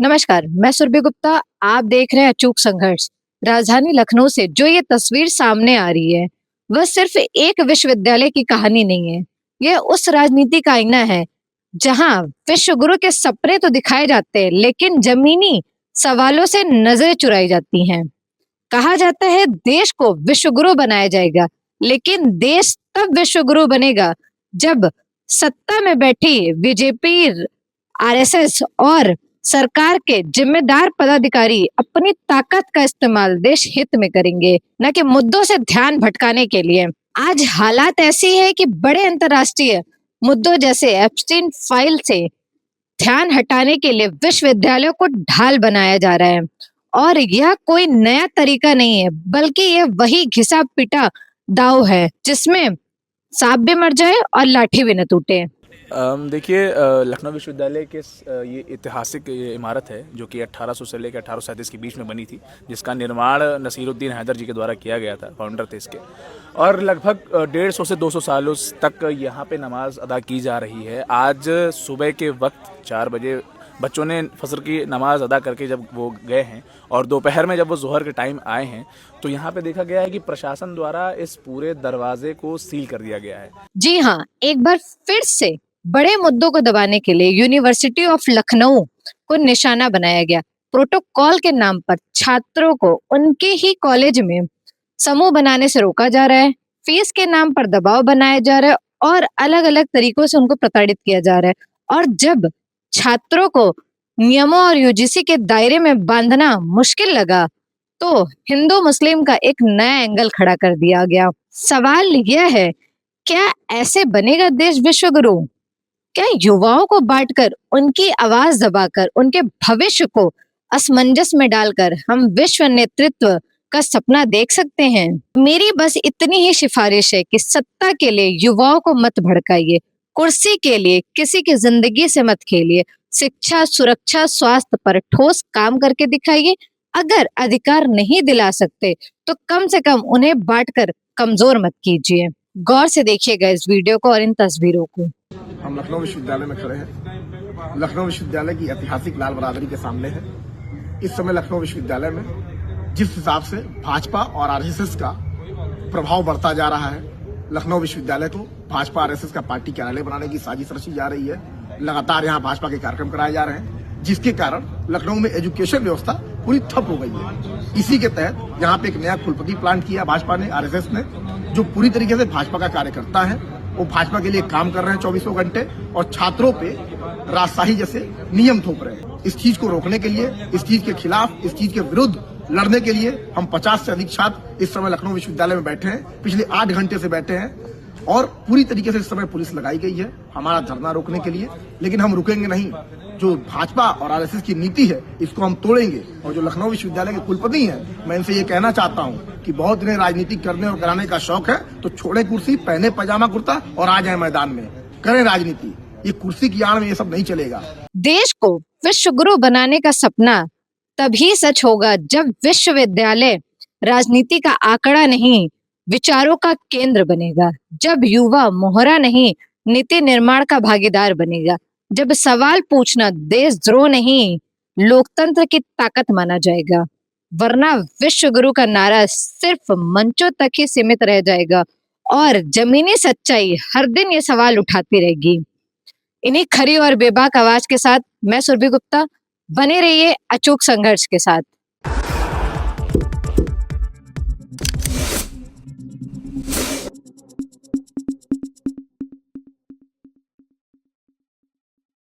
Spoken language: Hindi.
नमस्कार, मैं सुरभि गुप्ता। आप देख रहे हैं अचूक संघर्ष। राजधानी लखनऊ से जो ये तस्वीर सामने आ रही है, वह सिर्फ एक विश्वविद्यालय की कहानी नहीं है। यह उस राजनीति का आईना है, जहां विश्व गुरु के सपने तो दिखाए जाते हैं, लेकिन जमीनी सवालों से नजरें चुराई जाती हैं। कहा जाता है देश को विश्व गुरु बनाया जाएगा, लेकिन देश तब विश्व गुरु बनेगा जब सत्ता में बैठी बीजेपी, आरएसएस और सरकार के जिम्मेदार पदाधिकारी अपनी ताकत का इस्तेमाल देश हित में करेंगे, न कि मुद्दों से ध्यान भटकाने के लिए। आज हालात ऐसी है कि बड़े अंतर्राष्ट्रीय मुद्दों जैसे एप्स्टीन फाइल से ध्यान हटाने के लिए विश्वविद्यालयों को ढाल बनाया जा रहा है। और यह कोई नया तरीका नहीं है, बल्कि यह वही घिसा पिटा दाव है जिसमें सांप भी मर जाए और लाठी भी न टूटे। देखिए, लखनऊ विश्वविद्यालय के ये ऐतिहासिक ये इमारत है जो कि 1800 से लेकर 1837 के बीच में बनी थी, जिसका निर्माण नसीरुद्दीन हैदर जी के द्वारा किया गया था, फाउंडर थे इसके। और लगभग 150 से 200 सालों तक यहाँ पे नमाज अदा की जा रही है। आज सुबह के वक्त 4 बजे बच्चों ने फजर की नमाज अदा करके जब वो गए हैं और दोपहर में जब वो जोहर के टाइम आए हैं, तो यहाँ पे देखा गया है कि प्रशासन द्वारा इस पूरे दरवाजे को सील कर दिया गया है। जी हाँ, एक बार फिर से बड़े मुद्दों को दबाने के लिए यूनिवर्सिटी ऑफ लखनऊ को निशाना बनाया गया। प्रोटोकॉल के नाम पर छात्रों को उनके ही कॉलेज में समूह बनाने से रोका जा रहा है, फीस के नाम पर दबाव बनाया जा रहा है और अलग अलग तरीकों से उनको प्रताड़ित किया जा रहा है। और जब छात्रों को नियमों और यूजीसी के दायरे में बांधना मुश्किल लगा, तो हिंदू मुस्लिम का एक नया एंगल खड़ा कर दिया गया। सवाल यह है, क्या ऐसे बनेगा देश विश्वगुरु? क्या युवाओं को बांटकर, उनकी आवाज दबाकर, उनके भविष्य को असमंजस में डालकर हम विश्व नेतृत्व का सपना देख सकते हैं? मेरी बस इतनी ही सिफारिश है कि सत्ता के लिए युवाओं को मत भड़काइए, कुर्सी के लिए किसी की जिंदगी से मत खेलिए। शिक्षा, सुरक्षा, स्वास्थ्य पर ठोस काम करके दिखाइए। अगर अधिकार नहीं दिला सकते तो कम से कम उन्हें बांटकर कमजोर मत कीजिए। गौर से देखिएगा इस वीडियो को और इन तस्वीरों को। हम लखनऊ विश्वविद्यालय में खड़े हैं। लखनऊ विश्वविद्यालय की ऐतिहासिक लाल बरादरी के सामने है। इस समय लखनऊ विश्वविद्यालय में जिस हिसाब से भाजपा और आरएसएस का प्रभाव बढ़ता जा रहा है, लखनऊ विश्वविद्यालय को भाजपा आरएसएस का पार्टी कार्यालय बनाने की साजिश रची जा रही है। लगातार यहाँ भाजपा के कार्यक्रम कराए जा रहे हैं, जिसके कारण लखनऊ में एजुकेशन व्यवस्था पूरी ठप हो गई है। इसी के तहत यहाँ पे एक नया कुलपति प्लांट किया भाजपा ने, आरएसएस ने, जो पूरी तरीके से भाजपा का कार्यकर्ता है। वो भाजपा के लिए काम कर रहे हैं 24 घंटे और छात्रों पे राजशाही जैसे नियम थोप रहे हैं। इस चीज को रोकने के लिए, इस चीज के खिलाफ, इस चीज के विरुद्ध लड़ने के लिए हम 50 से अधिक छात्र इस समय लखनऊ विश्वविद्यालय में बैठे हैं। पिछले 8 घंटे से बैठे हैं और पूरी तरीके से इस समय पुलिस लगाई गई है हमारा धरना रोकने के लिए। लेकिन हम रुकेंगे नहीं। जो भाजपा और आरएसएस की नीति है, इसको हम तोड़ेंगे। और जो लखनऊ विश्वविद्यालय के कुलपति हैं, मैं इनसे ये कहना चाहता हूँ कि बहुत इन्हें राजनीति करने और कराने का शौक है, तो छोड़े कुर्सी, पहने पजामा कुर्ता और आ जाए मैदान में, करें राजनीति। ये कुर्सी की आड़ में ये सब नहीं चलेगा। देश को विश्व गुरु बनाने का सपना तभी सच होगा जब विश्वविद्यालय राजनीति का आंकड़ा नहीं, विचारों का केंद्र बनेगा। जब युवा मोहरा नहीं, नीति निर्माण का भागीदार बनेगा। जब सवाल पूछना देशद्रोह नहीं, लोकतंत्र की ताकत माना जाएगा। वरना विश्व गुरु का नारा सिर्फ मंचों तक ही सीमित रह जाएगा और जमीनी सच्चाई हर दिन ये सवाल उठाती रहेगी। इन्हीं खरी और बेबाक आवाज के साथ मैं सुरभि गुप्ता। बने रहिए अचूक संघर्ष के साथ।